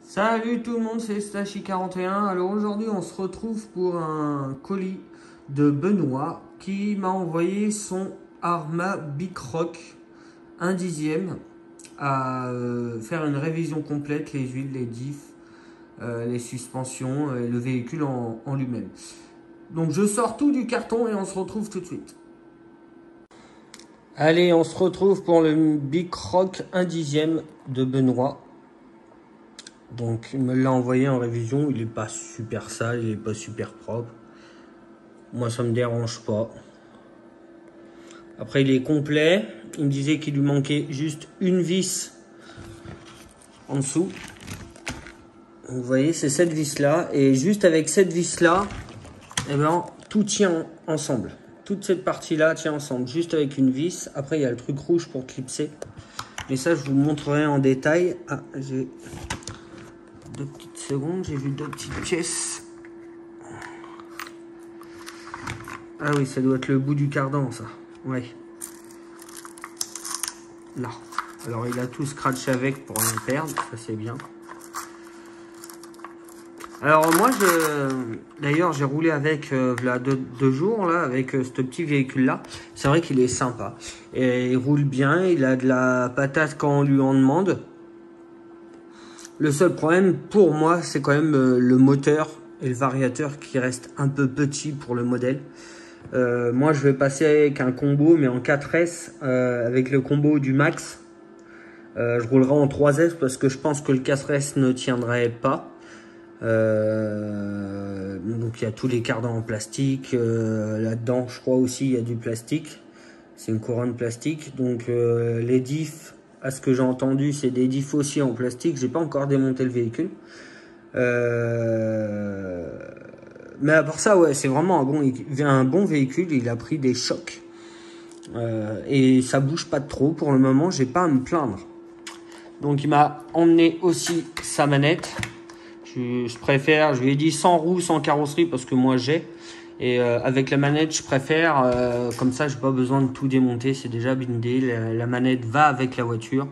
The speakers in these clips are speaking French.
Salut tout le monde, c'est Stachi41. Alors aujourd'hui on se retrouve pour un colis de Benoît qui m'a envoyé son Arrma Bicroc 1/10 à faire une révision complète, les huiles, les diffs, les suspensions et le véhicule en lui-même. Donc je sors tout du carton et on se retrouve tout de suite. Allez, on se retrouve pour le Bicroc 1/10 de Benoît. Donc il me l'a envoyé en révision, il est pas super sale, il est pas super propre. Moi ça me dérange pas. Après il est complet, il me disait qu'il lui manquait juste une vis en dessous. Vous voyez, c'est cette vis là, et juste avec cette vis là, eh ben, tout tient ensemble. Toute cette partie là tient ensemble, juste avec une vis. Après il y a le truc rouge pour clipser. Mais ça je vous montrerai en détail. Ah, j'ai 2 petites secondes, j'ai vu 2 petites pièces. Ah oui, ça doit être le bout du cardan, ça. Ouais. Là. Alors, il a tout scratché avec pour rien perdre. Ça, c'est bien. Alors, moi, d'ailleurs, j'ai roulé avec, là, 2 jours, là, avec ce petit véhicule-là. C'est vrai qu'il est sympa. Et il roule bien. Il a de la patate quand on lui en demande. Le seul problème pour moi, c'est quand même le moteur et le variateur qui reste un peu petit pour le modèle. Moi, je vais passer avec un combo, mais en 4S, avec le combo du Max. Je roulerai en 3S parce que je pense que le 4S ne tiendrait pas. Donc, il y a tous les cardans en plastique. Là-dedans, je crois aussi, il y a du plastique. C'est une couronne plastique. Donc, les diffs... À ce que j'ai entendu, c'est des diffs aussi en plastique. J'ai pas encore démonté le véhicule. Mais à part ça, ouais, c'est vraiment un bon véhicule. Il a pris des chocs. Et ça bouge pas trop. Pour le moment, j'ai pas à me plaindre. Donc il m'a emmené aussi sa manette. Je préfère, je lui ai dit sans roue, sans carrosserie, parce que moi j'ai. Et avec la manette, je préfère, comme ça, j'ai pas besoin de tout démonter, c'est déjà blindé. La manette va avec la voiture.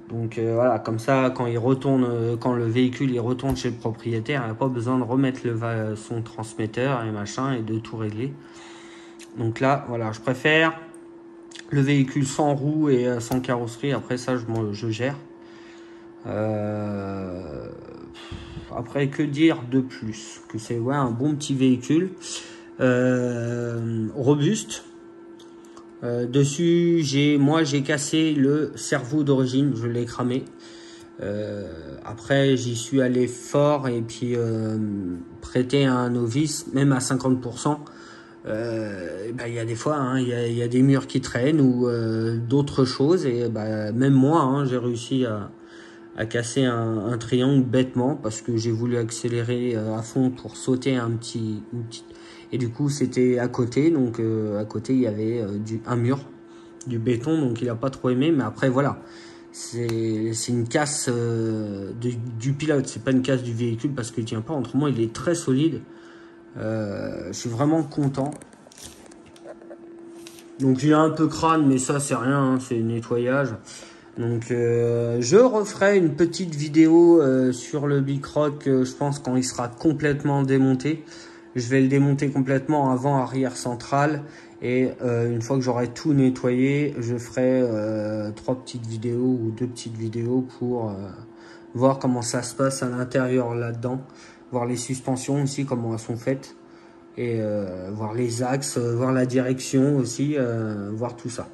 Donc voilà, comme ça, quand il retourne, quand le véhicule il retourne chez le propriétaire, il n'a pas besoin de remettre son transmetteur et machin et de tout régler. Donc là, voilà, je préfère le véhicule sans roue et sans carrosserie. Après ça, je gère. Après, que dire de plus? Que c'est ouais, un bon petit véhicule. Robuste. Dessus, j'ai cassé le cerveau d'origine, je l'ai cramé. Après, j'y suis allé fort et puis prêter à un novice, même à 50%. Il y a des fois, hein, il y a des murs qui traînent ou d'autres choses. Et même moi, hein, j'ai réussi à casser un triangle bêtement parce que j'ai voulu accélérer à fond pour sauter et du coup c'était à côté, donc à côté il y avait un mur, du béton, donc il a pas trop aimé. Mais après voilà, c'est une casse du pilote, c'est pas une casse du véhicule parce qu'il tient pas. Autrement il est très solide. Je suis vraiment content. Donc il a un peu crâne, mais ça c'est rien, hein, c'est nettoyage. Donc je referai une petite vidéo sur le Bicroc, je pense quand il sera complètement démonté. Je vais le démonter complètement avant arrière central. Et une fois que j'aurai tout nettoyé, je ferai 3 petites vidéos ou 2 petites vidéos pour voir comment ça se passe à l'intérieur là-dedans. Voir les suspensions aussi, comment elles sont faites. Et voir les axes, voir la direction aussi, voir tout ça.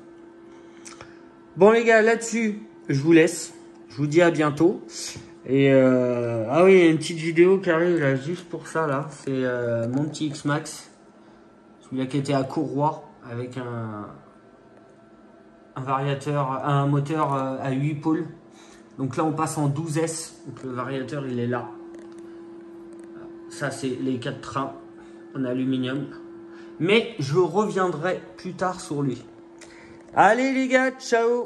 Bon les gars, là-dessus, je vous laisse. Je vous dis à bientôt. Et ah oui, il y a une petite vidéo qui arrive là, juste pour ça là. C'est mon petit X-Max. Celui-là qui était à Courroie avec un variateur, un moteur à 8 pôles. Donc là on passe en 12S. Donc le variateur il est là. Ça c'est les 4 trains en aluminium. Mais je reviendrai plus tard sur lui. Allez les gars, ciao!